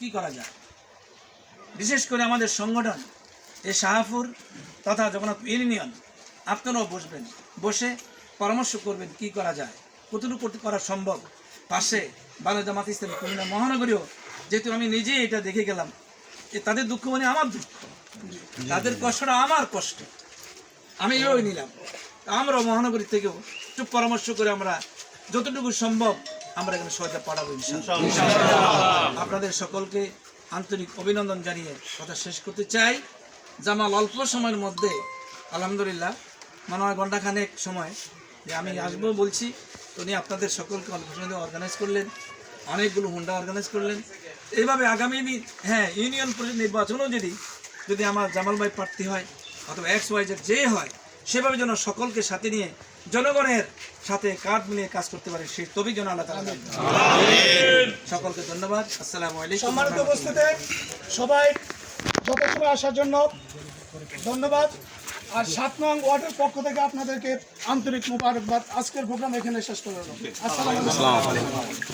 কি করা যায়। বিশেষ করে আমাদের সংগঠন এই শাহপুর তথা জগন্নাথ ইউনিয়ন আপনারাও বসবেন, বসে পরামর্শ করবেন কি করা যায়, কতটুকু করা সম্ভব। পাশে বাংলাদেশ জামাত ইসলামী কুমিল্লা মহানগরীও, যেহেতু আমি নিজেই এটা দেখে গেলাম, তাদের দুঃখ মানে আমার দুঃখ, তাদের কষ্টটা আমার কষ্ট, আমি ওই নিলাম। আমরাও মহানগরী থেকেও একটু পরামর্শ করে আমরা যতটুকু সম্ভব আমরা এখানে সহায়তা পাঠাবো ইনশাআল্লাহ। আপনাদের সকলকে আন্তরিক অভিনন্দন জানিয়ে কথা শেষ করতে চাই। জামাল অল্প সময়ের মধ্যে আলহামদুলিল্লাহ মনে হয় ঘণ্টাখানেক সময় যে আমি আসবো বলছি, উনি আপনাদের সকলকে অল্প সময় অর্গানাইজ করলেন, অনেকগুলো হুন্ডা অর্গানাইজ করলেন। এইভাবে আগামী দিন ইউনিয়ন পরিষদ নির্বাচনও যদি আমার জামাল ভাই প্রার্থী হয় অথবা XYZ যে হয়, সেভাবে যেন সকলকে সাথে নিয়ে জনগণের সাথে কাঁধ মিলিয়ে কাজ করতে পারে, সেই তবেই যেন আল্লাহ তাআলা। সকলকে ধন্যবাদ। আসসালামু আলাইকুম। সম্মানিত উপস্থিতি সবাই যথাসময়ে আসার জন্য ধন্যবাদ। আর 7 নং ওয়ার্ডের পক্ষ থেকে আপনাদেরকে আন্তরিক মোবারকবাদ। আজকের প্রোগ্রাম এখানে শেষ করলাম। আসসালামু আলাইকুম।